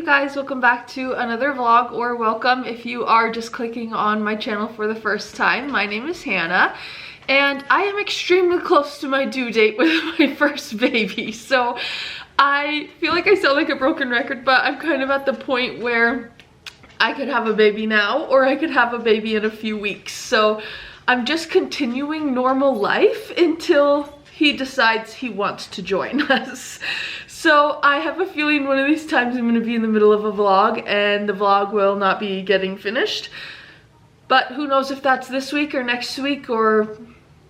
guys, welcome back to another vlog, or welcome if you are just clicking on my channel for the first time. My name is Hannah and I am extremely close to my due date with my first baby, so I feel like I sound like a broken record, but I'm kind of at the point where I could have a baby now or I could have a baby in a few weeks. So I'm just continuing normal life until he decides he wants to join us. So I have a feeling one of these times I'm going to be in the middle of a vlog and the vlog will not be getting finished. But who knows if that's this week or next week or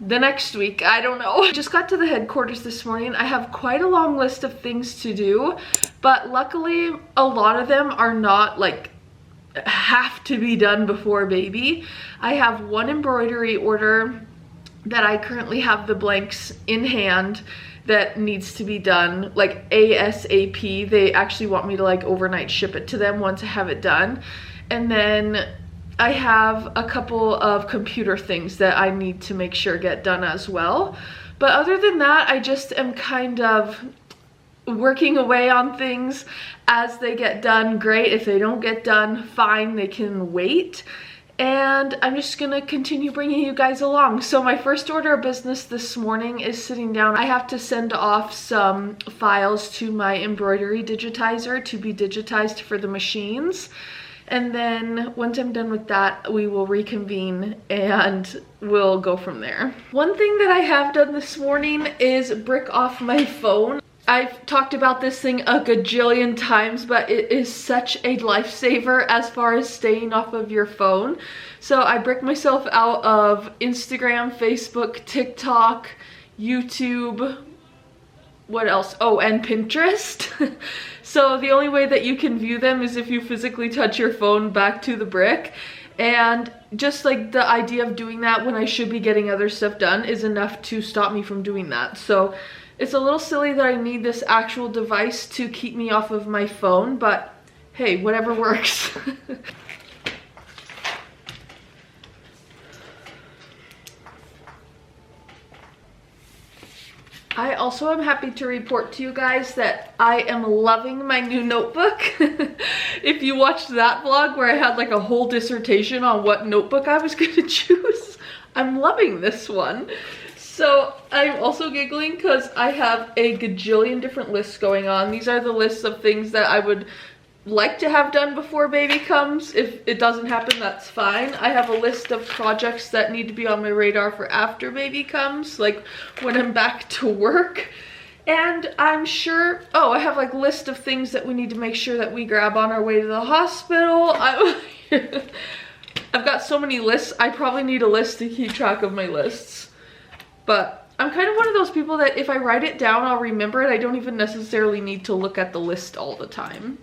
the next week, I don't know. I just got to the headquarters this morning. I have quite a long list of things to do, but luckily a lot of them are not like have to be done before baby. I have one embroidery order that I currently have the blanks in hand that needs to be done like ASAP. They actually want me to like overnight ship it to them once I have it done. And then I have a couple of computer things that I need to make sure get done as well. But other than that, I just am kind of working away on things as they get done. Great. If they don't get done, fine, they can wait. And I'm just gonna continue bringing you guys along. So my first order of business this morning is sitting down. I have to send off some files to my embroidery digitizer to be digitized for the machines. And then once I'm done with that, we will reconvene and we'll go from there. One thing that I have done this morning is brick off my phone. I've talked about this thing a gajillion times, but it is such a lifesaver as far as staying off of your phone. So I brick myself out of Instagram, Facebook, TikTok, YouTube, what else? Oh, and Pinterest. So the only way that you can view them is if you physically touch your phone back to the brick. And just like the idea of doing that when I should be getting other stuff done is enough to stop me from doing that. So it's a little silly that I need this actual device to keep me off of my phone, but hey, whatever works. I also am happy to report to you guys that I am loving my new notebook. If you watched that vlog where I had like a whole dissertation on what notebook I was gonna choose, I'm loving this one. So I'm also giggling because I have a gajillion different lists going on. These are the lists of things that I would like to have done before baby comes. If it doesn't happen, that's fine. I have a list of projects that need to be on my radar for after baby comes, like when I'm back to work. And I'm sure, oh, I have like a list of things that we need to make sure that we grab on our way to the hospital. I've got so many lists. I probably need a list to keep track of my lists. But I'm kind of one of those people that if I write it down, I'll remember it. I don't even necessarily need to look at the list all the time.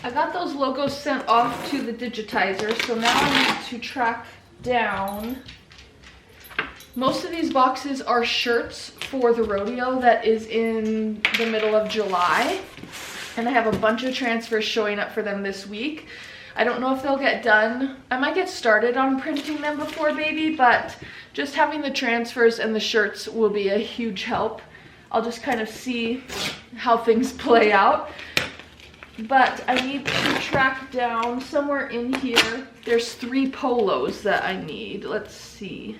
I got those logos sent off to the digitizer, so now I need to track down. Most of these boxes are shirts for the rodeo that is in the middle of July. And I have a bunch of transfers showing up for them this week. I don't know if they'll get done. I might get started on printing them before baby, but just having the transfers and the shirts will be a huge help. I'll just kind of see how things play out. But I need to track down somewhere in here. There's 3 polos that I need. Let's see.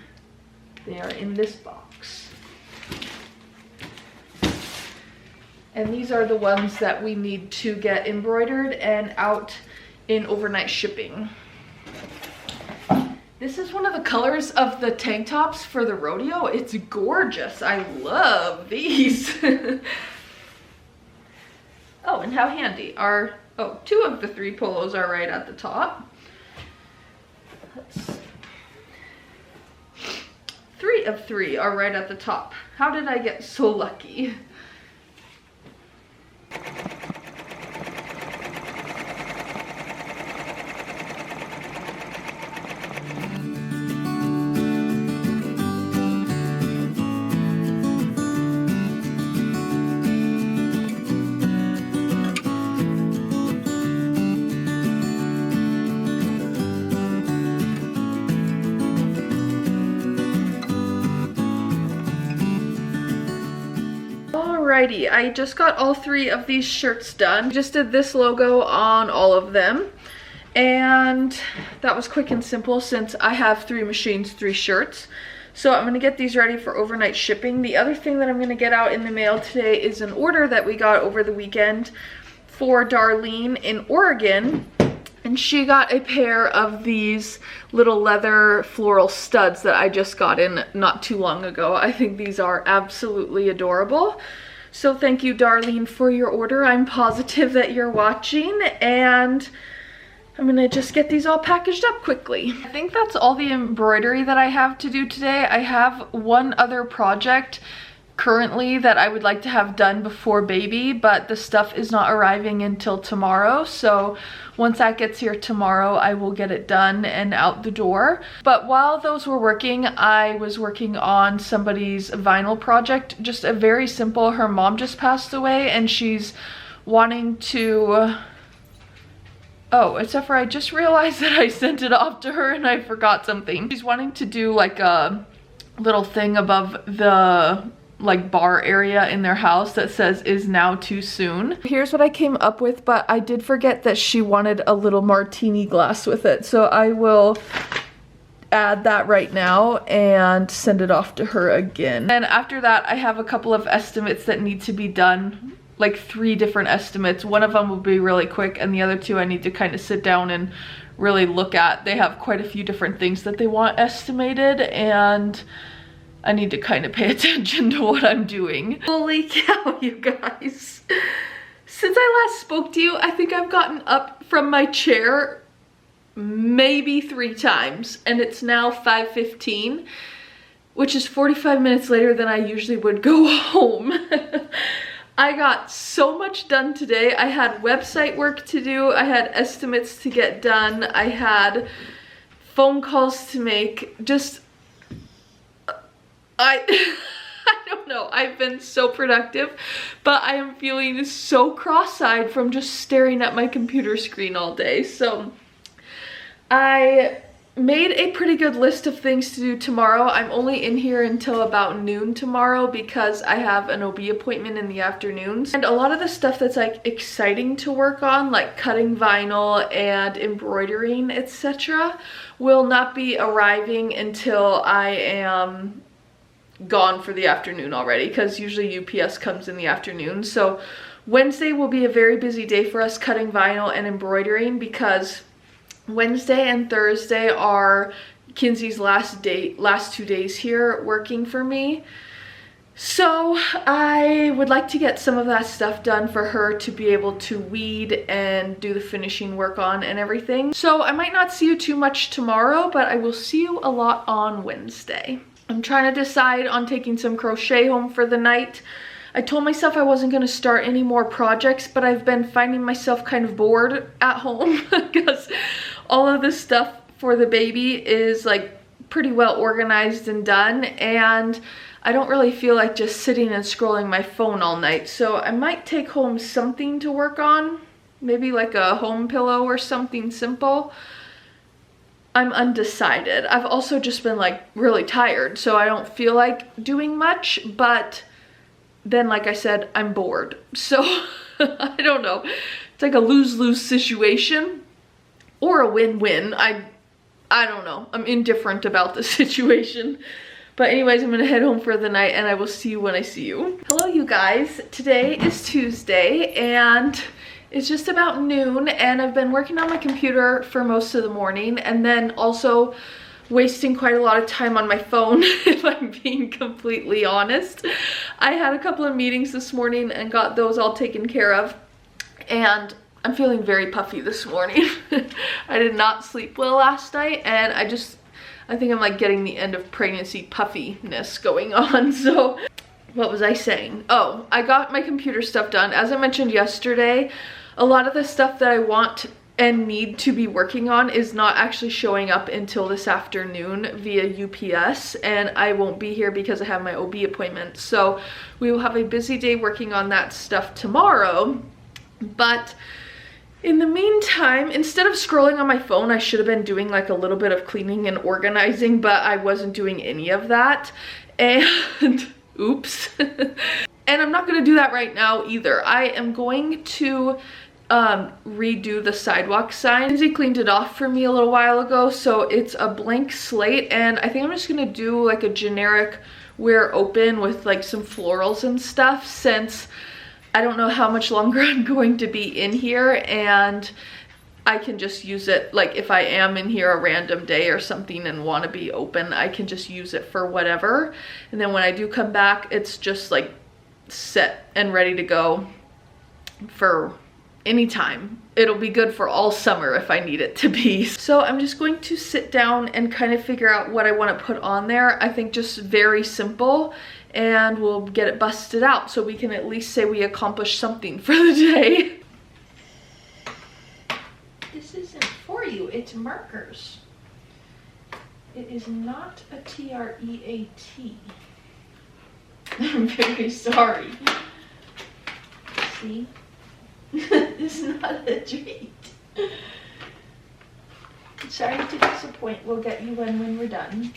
They are in this box. And these are the ones that we need to get embroidered and out in overnight shipping. This is one of the colors of the tank tops for the rodeo. It's gorgeous. I love these. Oh, and how handy are, oh, 2 of the 3 polos are right at the top. Let's see. 3 of 3 are right at the top. How did I get so lucky? Alrighty, I just got all 3 of these shirts done. Just did this logo on all of them. And that was quick and simple since I have 3 machines, 3 shirts. So I'm gonna get these ready for overnight shipping. The other thing that I'm gonna get out in the mail today is an order that we got over the weekend for Darlene in Oregon. And she got a pair of these little leather floral studs that I just got in not too long ago. I think these are absolutely adorable. So thank you, Darlene, for your order. I'm positive that you're watching, and I'm gonna just get these all packaged up quickly. I think that's all the embroidery that I have to do today. I have one other project currently that I would like to have done before baby, but the stuff is not arriving until tomorrow. So once that gets here tomorrow, I will get it done and out the door. But while those were working, I was working on somebody's vinyl project, just a very simple, her mom just passed away and she's wanting to, oh, except for I just realized that I sent it off to her and I forgot something. She's wanting to do like a little thing above the like bar area in their house that says "is now too soon." Here's what I came up with, but I did forget that she wanted a little martini glass with it, so I will add that right now and send it off to her again. And after that, I have a couple of estimates that need to be done, like 3 different estimates. One of them will be really quick and the other 2 I need to kind of sit down and really look at. They have quite a few different things that they want estimated, and I need to kind of pay attention to what I'm doing. Holy cow, you guys. Since I last spoke to you, I think I've gotten up from my chair maybe 3 times, and it's now 5:15, which is 45 minutes later than I usually would go home. I got so much done today. I had website work to do, I had estimates to get done, I had phone calls to make, just I don't know, I've been so productive, but I am feeling so cross-eyed from just staring at my computer screen all day. So I made a pretty good list of things to do tomorrow. I'm only in here until about noon tomorrow because I have an OB appointment in the afternoons. And a lot of the stuff that's like exciting to work on, like cutting vinyl and embroidering, etc., will not be arriving until I am gone for the afternoon already, because usually UPS comes in the afternoon. So Wednesday will be a very busy day for us cutting vinyl and embroidering, because Wednesday and Thursday are Kinsey's last 2 days here working for me. So I would like to get some of that stuff done for her to be able to weed and do the finishing work on and everything. So I might not see you too much tomorrow, but I will see you a lot on Wednesday. I'm trying to decide on taking some crochet home for the night. I told myself I wasn't going to start any more projects, but I've been finding myself kind of bored at home because all of this stuff for the baby is like pretty well organized and done, and I don't really feel like just sitting and scrolling my phone all night. So I might take home something to work on, maybe like a home pillow or something simple. I'm undecided. I've also just been like really tired, so I don't feel like doing much, but then like I said, I'm bored. So I don't know. It's like a lose-lose situation or a win-win. I don't know. I'm indifferent about the situation. But anyways, I'm gonna head home for the night and I will see you when I see you. Hello, you guys. Today is Tuesday and it's just about noon, and I've been working on my computer for most of the morning, and then also wasting quite a lot of time on my phone, if I'm being completely honest. I had a couple of meetings this morning and got those all taken care of, and I'm feeling very puffy this morning. I did not sleep well last night, and I think I'm like getting the end of pregnancy puffiness going on. So what was I saying? Oh, I got my computer stuff done. As I mentioned yesterday, a lot of the stuff that I want and need to be working on is not actually showing up until this afternoon via UPS, and I won't be here because I have my OB appointment. So we will have a busy day working on that stuff tomorrow. But in the meantime, instead of scrolling on my phone, I should have been doing like a little bit of cleaning and organizing, but I wasn't doing any of that. And oops. And I'm not gonna do that right now either. I am going to redo the sidewalk sign. Lindsay cleaned it off for me a little while ago, so it's a blank slate, and I think I'm just gonna do like a generic we're open with like some florals and stuff, since I don't know how much longer I'm going to be in here, and I can just use it, like if I am in here a random day or something and want to be open, I can just use it for whatever. And then when I do come back, it's just like set and ready to go for any time. It'll be good for all summer if I need it to be. So I'm just going to sit down and kind of figure out what I want to put on there. I think just very simple, and we'll get it busted out so we can at least say we accomplished something for the day. This isn't for you, it's markers. It is not a T-R-E-A-T. I'm very sorry. See? It's not a treat. Sorry to disappoint. We'll get you one when we're done.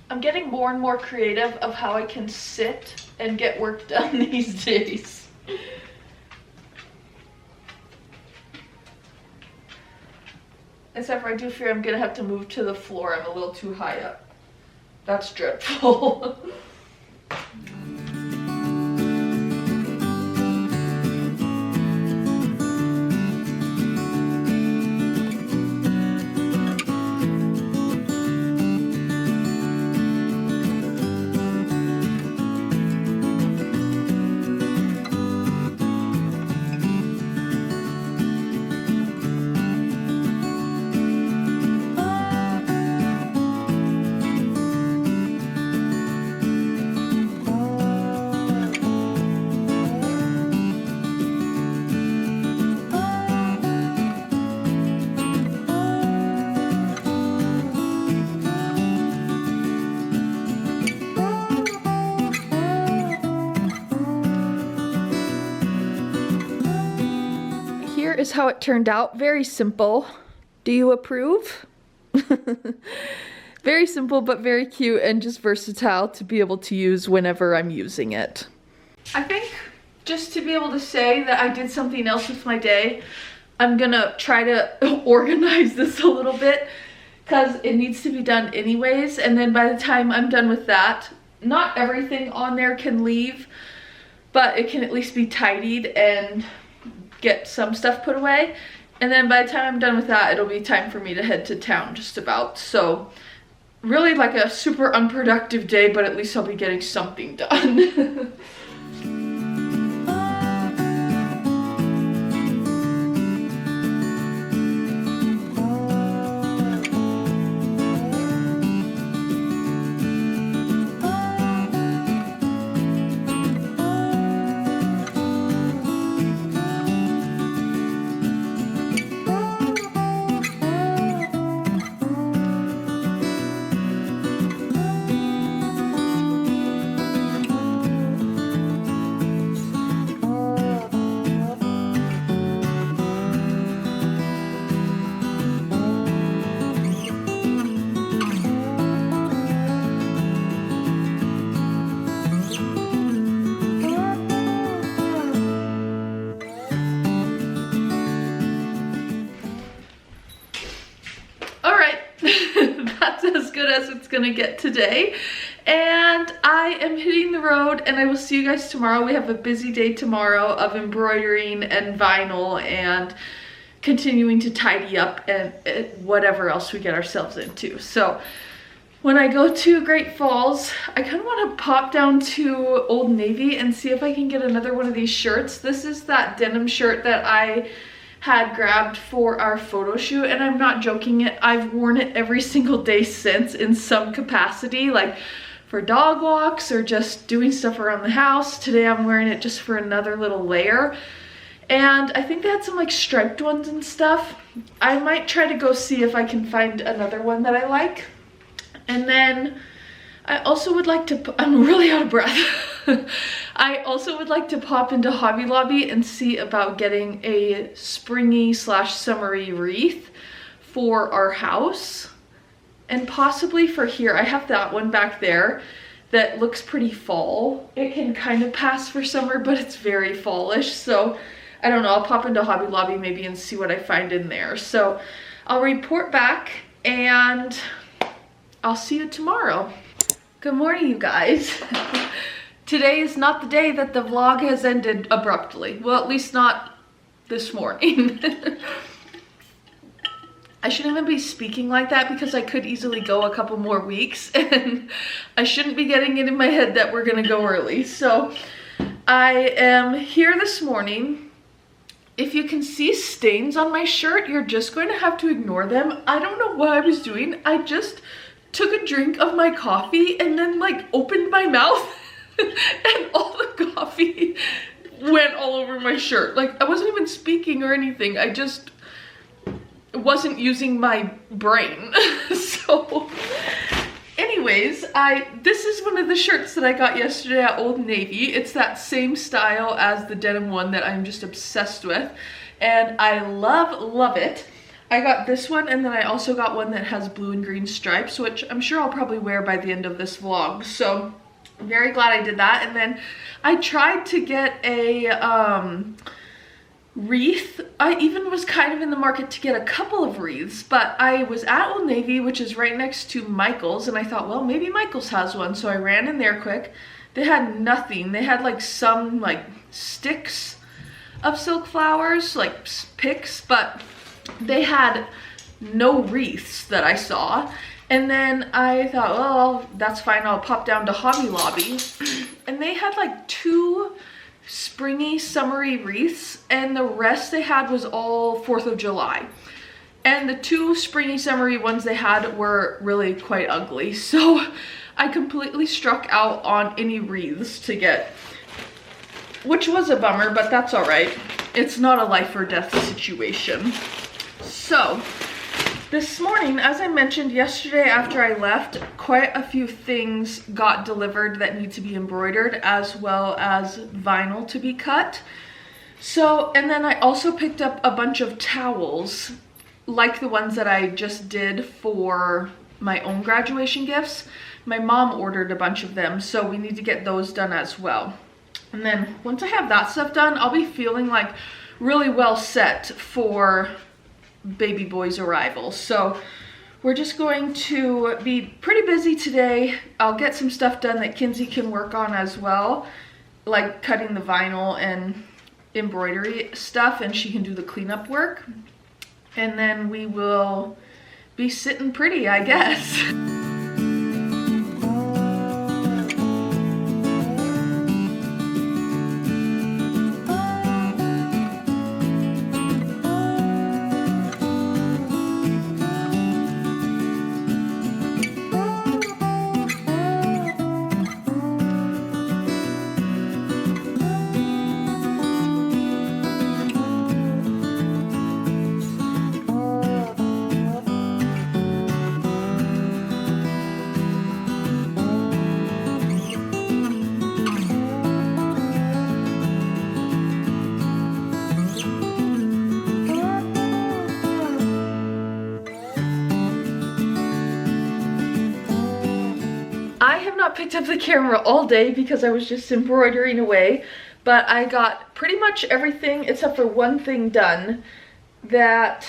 I'm getting more and more creative of how I can sit and get work done these days. Except for I do fear I'm gonna have to move to the floor. I'm a little too high up. That's dreadful. Is how it turned out. Very simple. Do you approve? Very simple, but very cute and just versatile to be able to use whenever I'm using it. I think just to be able to say that I did something else with my day, I'm gonna try to organize this a little bit because it needs to be done anyways, and then by the time I'm done with that, not everything on there can leave, but it can at least be tidied and get some stuff put away. And then by the time I'm done with that, it'll be time for me to head to town just about. So really like a super unproductive day, but at least I'll be getting something done. As good as it's gonna get today, and I am hitting the road, and I will see you guys tomorrow. We have a busy day tomorrow of embroidering and vinyl and continuing to tidy up and whatever else we get ourselves into. So when I go to Great Falls, I kind of want to pop down to Old Navy and see if I can get another one of these shirts. This is that denim shirt that I had grabbed for our photo shoot, and I'm not joking it. I've worn it every single day since in some capacity, like for dog walks or just doing stuff around the house. Today I'm wearing it just for another little layer. And I think they had some like striped ones and stuff. I might try to go see if I can find another one that I like. And then I also would like to, I'm really out of breath. I also would like to pop into Hobby Lobby and see about getting a springy / summery wreath for our house. And possibly for here. I have that one back there that looks pretty fall. It can kind of pass for summer, but it's very fallish. So I don't know, I'll pop into Hobby Lobby maybe and see what I find in there. So I'll report back and I'll see you tomorrow. Good morning, you guys. Today is not the day that the vlog has ended abruptly. Well, at least not this morning. I shouldn't even be speaking like that because I could easily go a couple more weeks, and I shouldn't be getting it in my head that we're gonna go early. So I am here this morning. If you can see stains on my shirt, you're just going to have to ignore them. I don't know what I was doing. I just took a drink of my coffee and then like opened my mouth and all the coffee went all over my shirt. Like, I wasn't even speaking or anything. I just wasn't using my brain. So anyways, this is one of the shirts that I got yesterday at Old Navy. It's that same style as the denim one that I'm just obsessed with, and I love it. I got this one, and then I also got one that has blue and green stripes, which I'm sure I'll probably wear by the end of this vlog. So I'm very glad I did that. And then I tried to get a wreath. I even was kind of in the market to get a couple of wreaths, but I was at Old Navy, which is right next to Michael's, and I thought, well, maybe Michael's has one. So I ran in there quick. They had nothing. They had like some like sticks of silk flowers, like picks, but they had no wreaths that I saw. And then I thought, well, that's fine, I'll pop down to Hobby Lobby. And they had like 2 springy, summery wreaths, and the rest they had was all 4th of July. And the 2 springy, summery ones they had were really quite ugly. So I completely struck out on any wreaths to get, which was a bummer, but that's all right. It's not a life or death situation. So this morning, as I mentioned yesterday after I left, quite a few things got delivered that need to be embroidered, as well as vinyl to be cut. So, and then I also picked up a bunch of towels, like the ones that I just did for my own graduation gifts. My mom ordered a bunch of them, so we need to get those done as well. And then once I have that stuff done, I'll be feeling like really well set for baby boy's arrival. So we're just going to be pretty busy today. I'll get some stuff done that Kinsey can work on as well, like cutting the vinyl and embroidery stuff, and she can do the cleanup work. And then we will be sitting pretty, I guess. I have not picked up the camera all day because I was just embroidering away, but I got pretty much everything except for one thing done that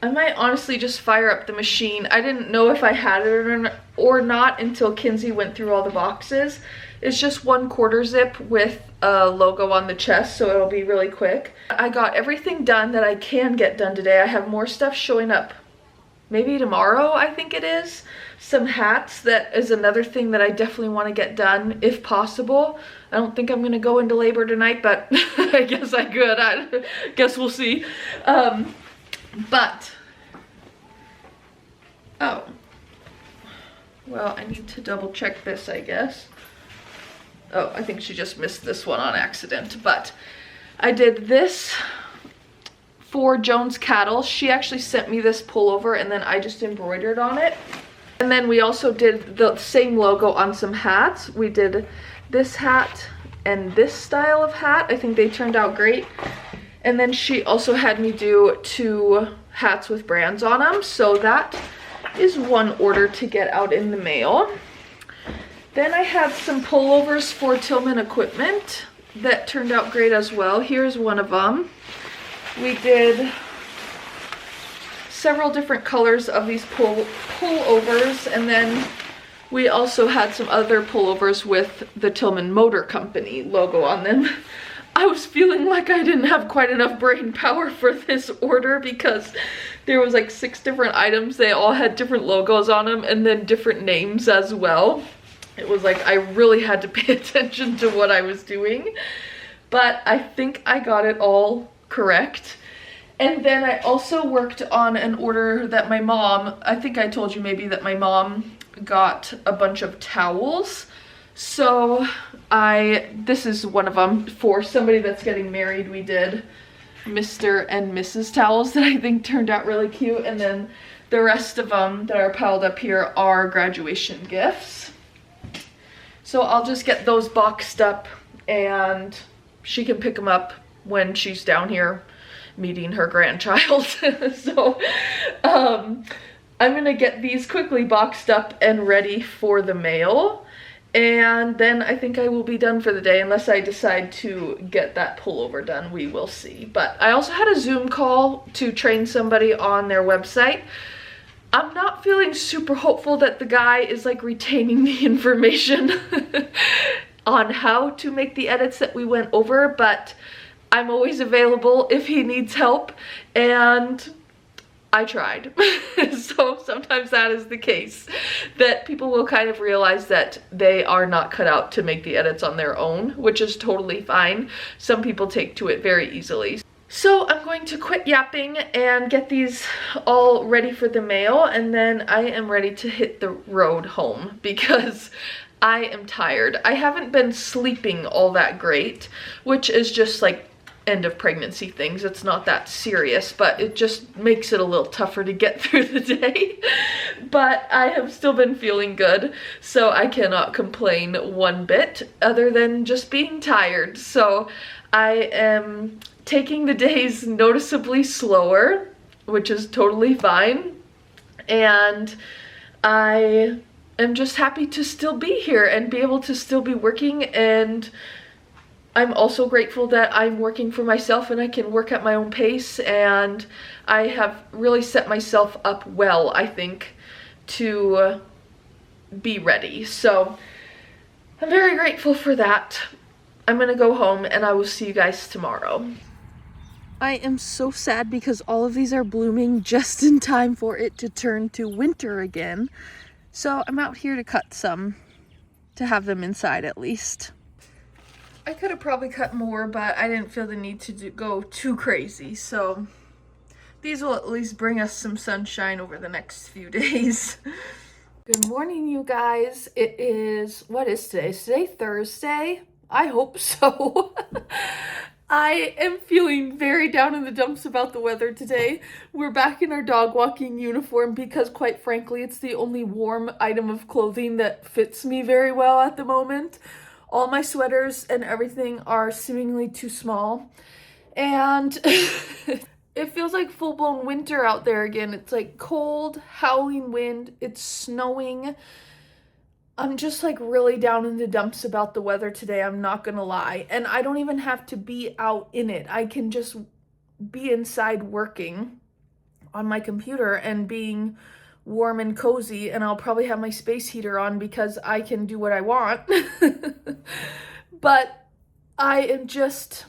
I might honestly just fire up the machine. I didn't know if I had it or not until Kinsey went through all the boxes. It's just 1/4 zip with a logo on the chest, so it'll be really quick. I got everything done that I can get done today. I have more stuff showing up maybe tomorrow, I think it is. Some hats, that is another thing that I definitely want to get done if possible. I don't think I'm gonna go into labor tonight, but I guess I could. I guess we'll see. But oh, well, I need to double check this, I guess. Oh, I think she just missed this one on accident, but I did this for Jones Cattle. She actually sent me this pullover and then I just embroidered on it. And then we also did the same logo on some hats. We did this hat and this style of hat. I think they turned out great. And then she also had me do 2 hats with brands on them. So that is one order to get out in the mail. Then I had some pullovers for Tillman equipment that turned out great as well. Here's one of them. We did several different colors of these pullovers, and then we also had some other pullovers with the Tillman Motor Company logo on them. I was feeling like I didn't have quite enough brain power for this order because there was like 6 different items. They all had different logos on them and then different names as well. It was like I really had to pay attention to what I was doing, but I think I got it all correct. And then I also worked on an order that my mom, I think I told you maybe that my mom got a bunch of towels. So this is one of them for somebody that's getting married. We did Mr. and Mrs. towels that I think turned out really cute. And then the rest of them that are piled up here are graduation gifts. So I'll just get those boxed up and she can pick them up when she's down here meeting her grandchild. So I'm gonna get these quickly boxed up and ready for the mail. And then I think I will be done for the day unless I decide to get that pullover done. We will see. But I also had a Zoom call to train somebody on their website. I'm not feeling super hopeful that the guy is like retaining the information on how to make the edits that we went over, but I'm always available if he needs help, and I tried. So sometimes that is the case, that people will kind of realize that they are not cut out to make the edits on their own, which is totally fine. Some people take to it very easily. So I'm going to quit yapping and get these all ready for the mail, and then I am ready to hit the road home because I am tired. I haven't been sleeping all that great, which is just like end of pregnancy things. It's not that serious, but it just makes it a little tougher to get through the day. But I have still been feeling good, so I cannot complain one bit other than just being tired. So I am taking the days noticeably slower, which is totally fine. And I am just happy to still be here and be able to still be working, and I'm also grateful that I'm working for myself and I can work at my own pace, and I have really set myself up well, I think, to be ready. So I'm very grateful for that. I'm gonna go home and I will see you guys tomorrow. I am so sad because all of these are blooming just in time for it to turn to winter again. So I'm out here to cut some to have them inside at least. I could have probably cut more, but I didn't feel the need to go too crazy. So these will at least bring us some sunshine over the next few days. Good morning, you guys. It is, what is today? Is today Thursday? I hope so. I am feeling very down in the dumps about the weather today. We're back in our dog walking uniform because, quite frankly, it's the only warm item of clothing that fits me very well at the moment. All my sweaters and everything are seemingly too small, and it feels like full-blown winter out there again. It's like cold, howling wind, it's snowing. I'm just like really down in the dumps about the weather today, I'm not gonna lie. And I don't even have to be out in it. I can just be inside working on my computer and being warm and cozy, and I'll probably have my space heater on because I can do what I want. But I am just,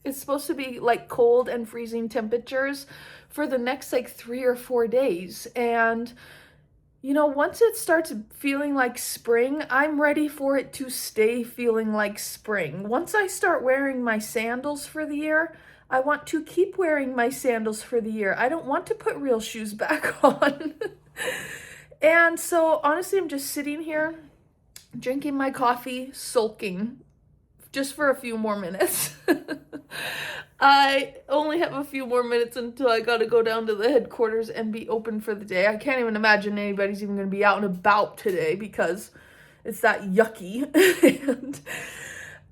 it's supposed to be like cold and freezing temperatures for the next like 3 or 4 days. And you know, once it starts feeling like spring, I'm ready for it to stay feeling like spring. Once I start wearing my sandals for the year, I want to keep wearing my sandals for the year. I don't want to put real shoes back on. And so honestly, I'm just sitting here drinking my coffee, sulking just for a few more minutes. I only have a few more minutes until I gotta go down to the headquarters and be open for the day. I can't even imagine anybody's even gonna be out and about today because it's that yucky. And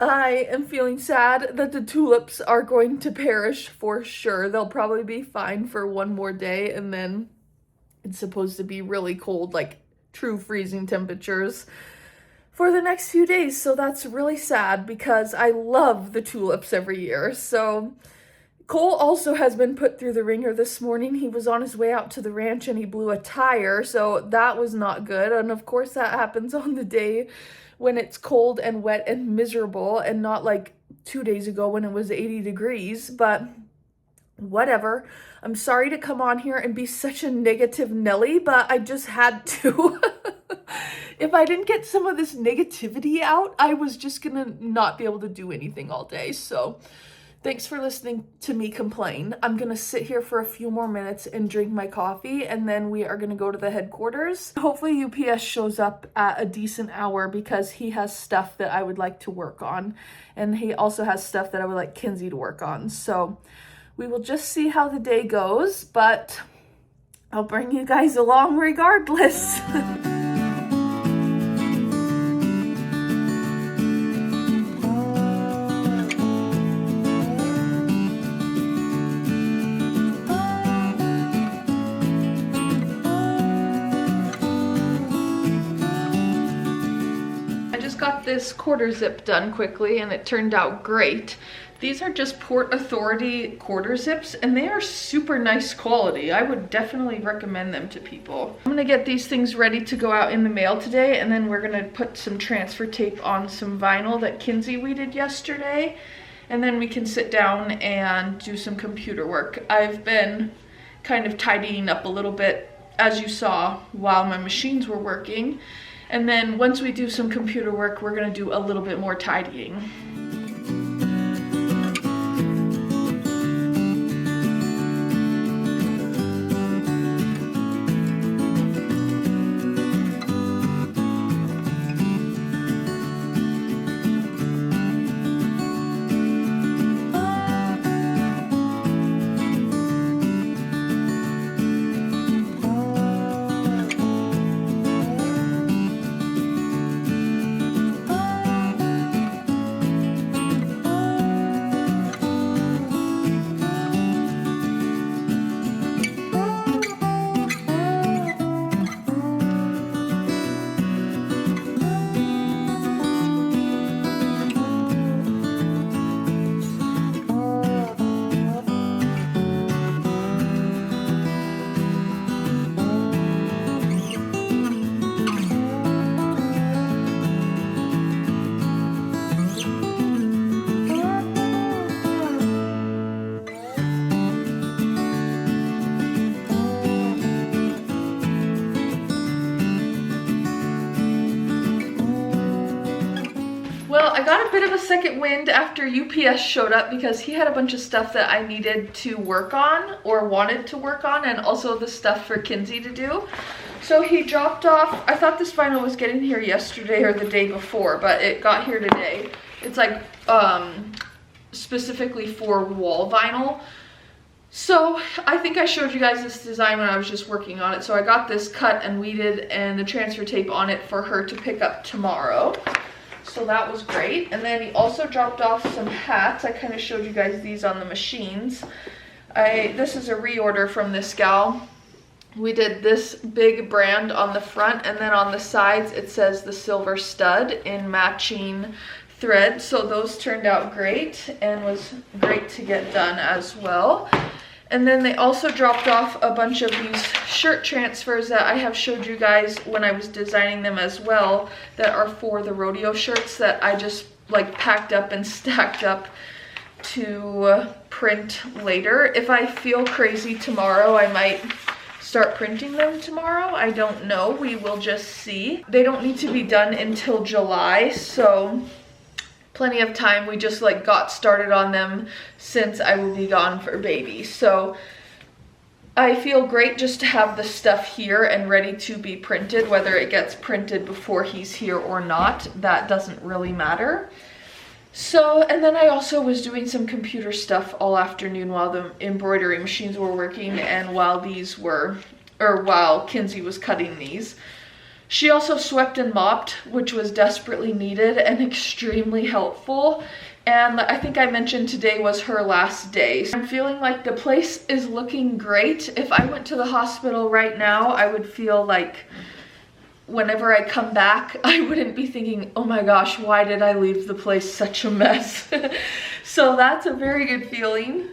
I am feeling sad that the tulips are going to perish for sure. They'll probably be fine for one more day, and then it's supposed to be really cold, like true freezing temperatures. for the next few days. So that's really sad because I love the tulips every year. So Cole also has been put through the ringer this morning. He was on his way out to the ranch and he blew a tire, so that was not good. And of course that happens on the day when it's cold and wet and miserable, and not like 2 days ago when it was 80 degrees, but whatever. I'm sorry to come on here and be such a negative Nelly, but I just had to. If I didn't get some of this negativity out, I was just gonna not be able to do anything all day. So thanks for listening to me complain. I'm gonna sit here for a few more minutes and drink my coffee, and then we are gonna go to the headquarters. Hopefully UPS shows up at a decent hour because he has stuff that I would like to work on, and he also has stuff that I would like Kinsey to work on. So we will just see how the day goes, but I'll bring you guys along regardless. Got this quarter zip done quickly and it turned out great. These are just Port Authority quarter zips and they are super nice quality. I would definitely recommend them to people. I'm gonna get these things ready to go out in the mail today, and then we're gonna put some transfer tape on some vinyl that Kinsey weeded yesterday, and then we can sit down and do some computer work. I've been kind of tidying up a little bit, as you saw, while my machines were working. And then once we do some computer work, we're gonna do a little bit more tidying. Well, I got a bit of a second wind after UPS showed up because he had a bunch of stuff that I needed to work on or wanted to work on, and also the stuff for Kinsey to do. So he dropped off, I thought this vinyl was getting here yesterday or the day before, but it got here today. It's like specifically for wall vinyl. So I think I showed you guys this design when I was just working on it. So I got this cut and weeded and the transfer tape on it for her to pick up tomorrow. So that was great. And then he also dropped off some hats. I kind of showed you guys these on the machines. This is a reorder from this gal. We did this big brand on the front, and then on the sides it says the silver stud in matching thread. So those turned out great and was great to get done as well. And then they also dropped off a bunch of these shirt transfers that I have showed you guys when I was designing them as well, that are for the rodeo shirts that I just like packed up and stacked up to print later. If I feel crazy tomorrow, I might start printing them tomorrow. I don't know. We will just see. They don't need to be done until July, so plenty of time. We just like got started on them since I will be gone for baby. So I feel great just to have the stuff here and ready to be printed. Whether it gets printed before he's here or not, that doesn't really matter. So, and then I also was doing some computer stuff all afternoon while the embroidery machines were working and while these were, or while Kinsey was cutting these. She also swept and mopped, which was desperately needed and extremely helpful. And I think I mentioned today was her last day. I'm feeling like the place is looking great. If I went to the hospital right now, I would feel like whenever I come back, I wouldn't be thinking, oh my gosh, why did I leave the place such a mess? So that's a very good feeling.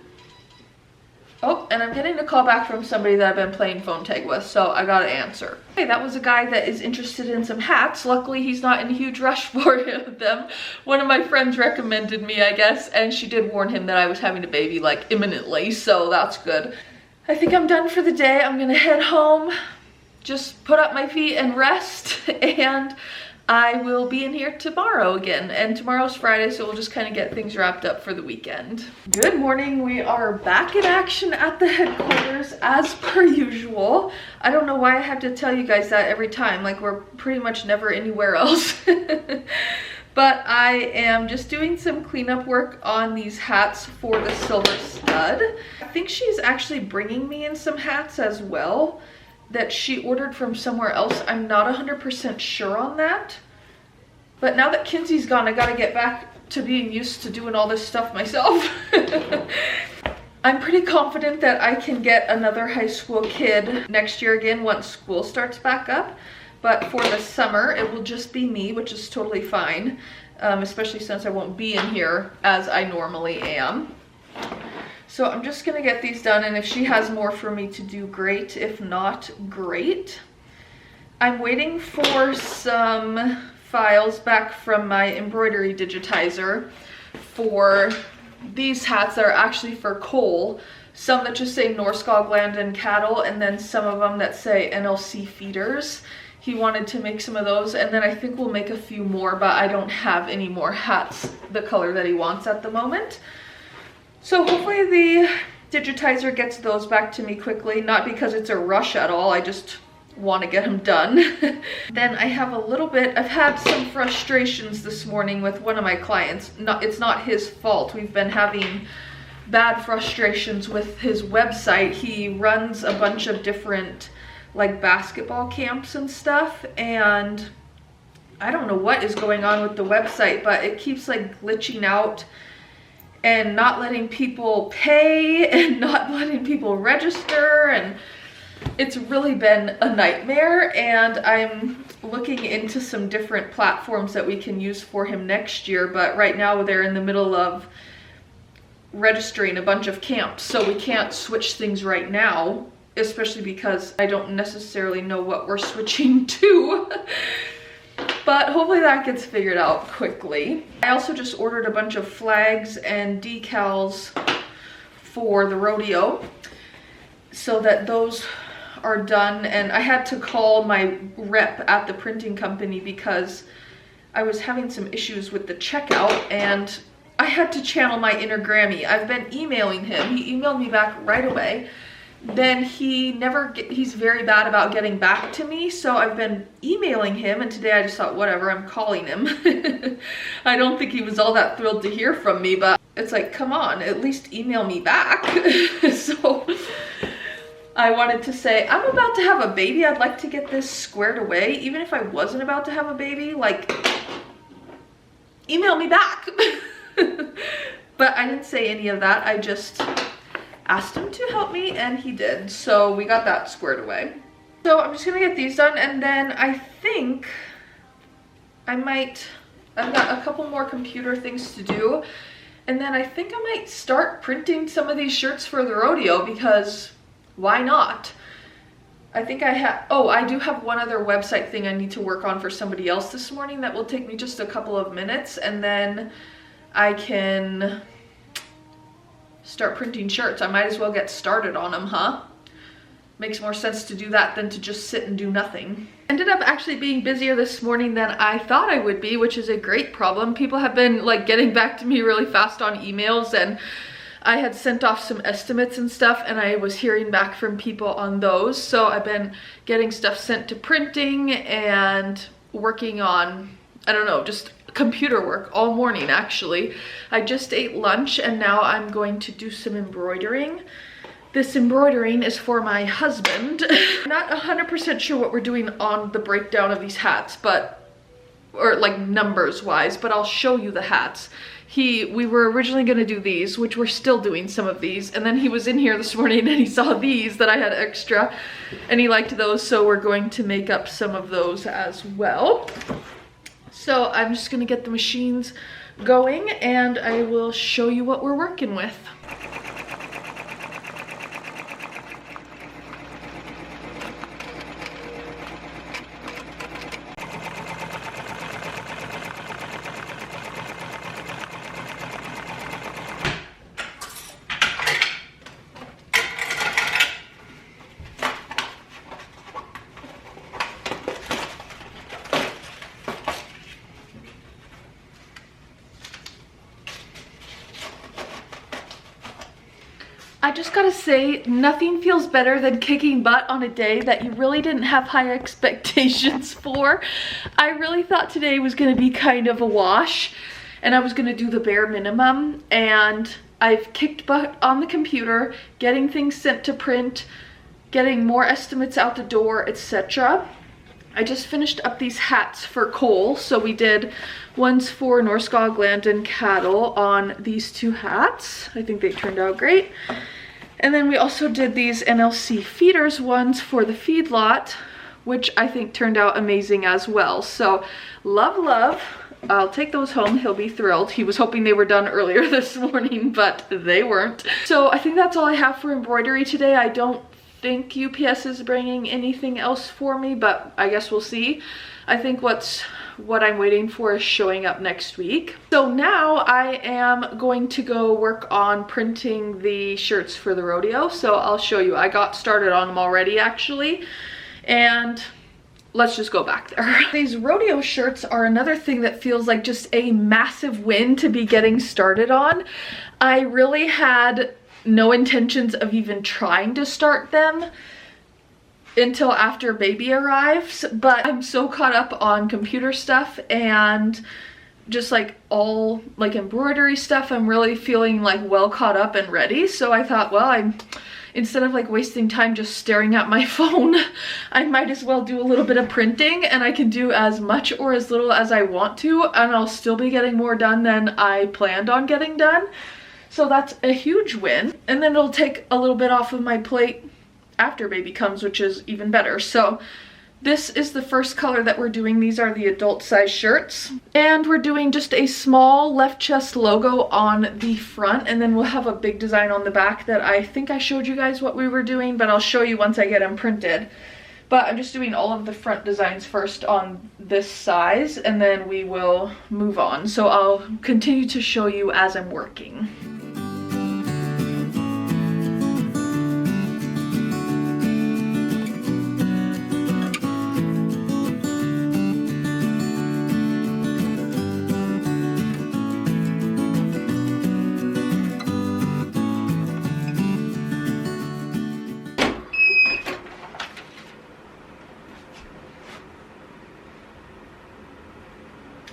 Oh, and I'm getting a call back from somebody that I've been playing phone tag with, so I gotta answer. Okay, that was a guy that is interested in some hats. Luckily, he's not in a huge rush for them. One of my friends recommended me, I guess, and she did warn him that I was having a baby, like, imminently, so that's good. I think I'm done for the day. I'm gonna head home, just put up my feet and rest, and I will be in here tomorrow again. And tomorrow's Friday, so we'll just kind of get things wrapped up for the weekend. Good morning. We are back in action at the headquarters as per usual. I don't know why I have to tell you guys that every time. Like, we're pretty much never anywhere else. But I am just doing some cleanup work on these hats for the silver stud. I think she's actually bringing me in some hats as well that she ordered from somewhere else. I'm not 100% sure on that. But now that Kinsey's gone, I gotta get back to being used to doing all this stuff myself. I'm pretty confident that I can get another high school kid next year again once school starts back up. But for the summer, it will just be me, which is totally fine. Especially since I won't be in here as I normally am. So I'm just gonna get these done, and if she has more for me to do, great. If not, great. I'm waiting for some files back from my embroidery digitizer for these hats that are actually for Cole. Some that just say Norskog Land and Cattle, and then some of them that say NLC Feeders. He wanted to make some of those, and then I think we'll make a few more, but I don't have any more hats the color that he wants at the moment. So hopefully the digitizer gets those back to me quickly, not because it's a rush at all, I just want to get them done. Then I have a little bit, I've had some frustrations this morning with one of my clients. It's not his fault. We've been having bad frustrations with his website. He runs a bunch of different like basketball camps and stuff, and I don't know what is going on with the website, but it keeps like glitching out and not letting people pay and not letting people register, and it's really been a nightmare. And I'm looking into some different platforms that we can use for him next year, but right now they're in the middle of registering a bunch of camps, so we can't switch things right now, especially because I don't necessarily know what we're switching to. But hopefully that gets figured out quickly. I also just ordered a bunch of flags and decals for the rodeo so that those are done. And I had to call my rep at the printing company because I was having some issues with the checkout, and I had to channel my inner Grammy. I've been emailing him. He emailed me back right away. Then he's very bad about getting back to me, so I've been emailing him, and today I just thought, whatever, I'm calling him. I don't think he was all that thrilled to hear from me, but it's like, come on, at least email me back. So I wanted to say, I'm about to have a baby, I'd like to get this squared away. Even if I wasn't about to have a baby, like, email me back. But I didn't say any of that, I just asked him to help me, and he did. So we got that squared away. So I'm just gonna get these done, and then I think I've got a couple more computer things to do, and then I think I might start printing some of these shirts for the rodeo, because why not? I think I do have one other website thing I need to work on for somebody else this morning that will take me just a couple of minutes, and then I can start printing shirts. I might as well get started on them, huh? Makes more sense to do that than to just sit and do nothing. Ended up actually being busier this morning than I thought I would be, which is a great problem. People have been like getting back to me really fast on emails, and I had sent off some estimates and stuff, and I was hearing back from people on those. So I've been getting stuff sent to printing and working on, I don't know, just computer work all morning actually. I just ate lunch, and now I'm going to do some embroidering. This embroidering is for my husband. I'm not 100% sure what we're doing on the breakdown of these hats, or like numbers wise, but I'll show you the hats. we were originally going to do these, which we're still doing some of these, and then he was in here this morning and he saw these that I had extra and he liked those, so we're going to make up some of those as well. So I'm just going to get the machines going and I will show you what we're working with. I just gotta say, nothing feels better than kicking butt on a day that you really didn't have high expectations for. I really thought today was gonna be kind of a wash and I was gonna do the bare minimum, and I've kicked butt on the computer, getting things sent to print, getting more estimates out the door, etc. I just finished up these hats for Cole, so we did ones for Norskog Land and Cattle on these two hats. I think they turned out great. And then we also did these NLC feeders ones for the feedlot, which I think turned out amazing as well. So love. I'll take those home. He'll be thrilled. He was hoping they were done earlier this morning, but they weren't. So I think that's all I have for embroidery today. I don't think UPS is bringing anything else for me, but I guess we'll see. I think what I'm waiting for is showing up next week. So now I am going to go work on printing the shirts for the rodeo. So I'll show you. I got started on them already actually, and let's just go back there. These rodeo shirts are another thing that feels like just a massive win to be getting started on. I really had no intentions of even trying to start them until after baby arrives, but I'm so caught up on computer stuff and just like all like embroidery stuff. I'm really feeling like well caught up and ready. So I thought, well, instead of like wasting time just staring at my phone, I might as well do a little bit of printing, and I can do as much or as little as I want to, and I'll still be getting more done than I planned on getting done. So that's a huge win. And then it'll take a little bit off of my plate after baby comes, which is even better. So this is the first color that we're doing. These are the adult size shirts, and we're doing just a small left chest logo on the front, and then we'll have a big design on the back that I think I showed you guys what we were doing, but I'll show you once I get them printed. But I'm just doing all of the front designs first on this size, and then we will move on. So I'll continue to show you as I'm working.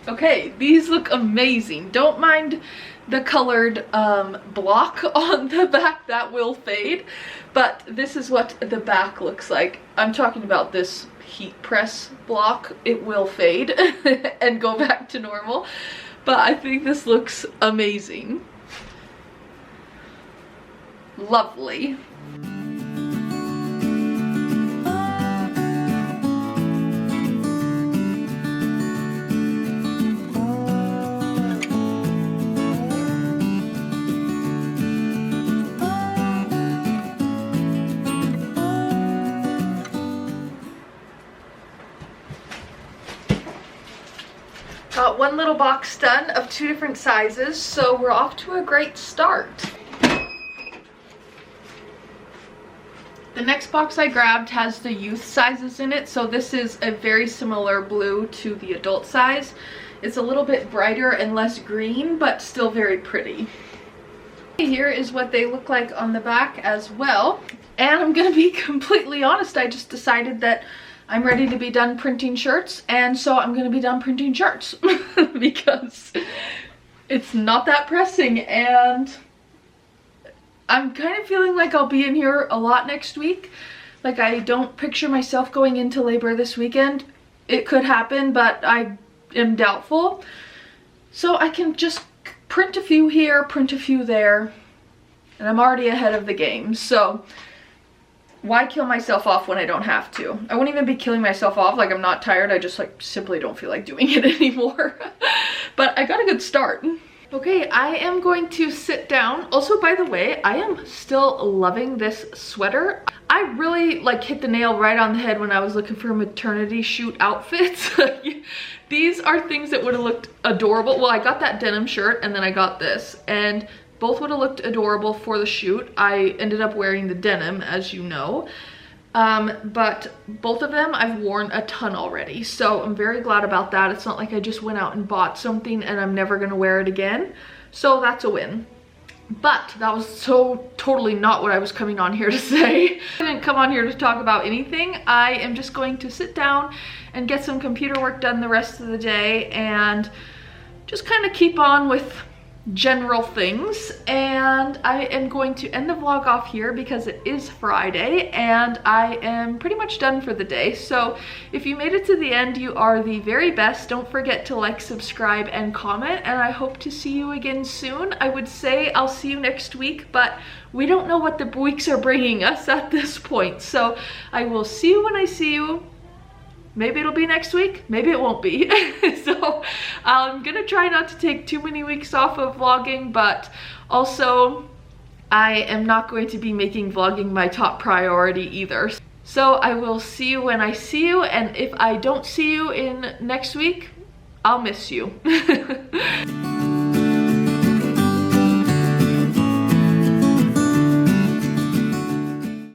Okay, these look amazing. Don't mind the colored block on the back, that will fade, but this is what the back looks like. I'm talking about this heat press block. It will fade and go back to normal, but I think this looks amazing. Lovely. Got one little box done of 2 different sizes, so we're off to a great start. The next box I grabbed has the youth sizes in it, so this is a very similar blue to the adult size. It's a little bit brighter and less green, but still very pretty. Here is what they look like on the back as well. And I'm gonna be completely honest, I just decided that I'm ready to be done printing shirts, and so I'm gonna be done printing shirts because it's not that pressing, and I'm kind of feeling like I'll be in here a lot next week. Like, I don't picture myself going into labor this weekend. It could happen, but I am doubtful. So I can just print a few here, print a few there, and I'm already ahead of the game. So why kill myself off when I don't have to? I wouldn't even be killing myself off, like I'm not tired, I just like simply don't feel like doing it anymore. But I got a good start. Okay, I am going to sit down. Also, by the way, I am still loving this sweater. I really like hit the nail right on the head when I was looking for maternity shoot outfits. These are things that would have looked adorable. Well, I got that denim shirt and then I got this, and both would have looked adorable for the shoot. I ended up wearing the denim, as you know. But both of them I've worn a ton already, so I'm very glad about that. It's not like I just went out and bought something and I'm never gonna wear it again, so that's a win. But that was so totally not what I was coming on here to say. I didn't come on here to talk about anything. I am just going to sit down and get some computer work done the rest of the day and just kind of keep on with general things. And I am going to end the vlog off here because it is Friday and I am pretty much done for the day. So if you made it to the end, you are the very best. Don't forget to like, subscribe, and comment, and I hope to see you again soon. I would say I'll see you next week, but we don't know what the weeks are bringing us at this point, so I will see you when I see you. Maybe it'll be next week, maybe it won't be. So I'm gonna try not to take too many weeks off of vlogging, but also I am not going to be making vlogging my top priority either. So I will see you when I see you, and if I don't see you in next week, I'll miss you.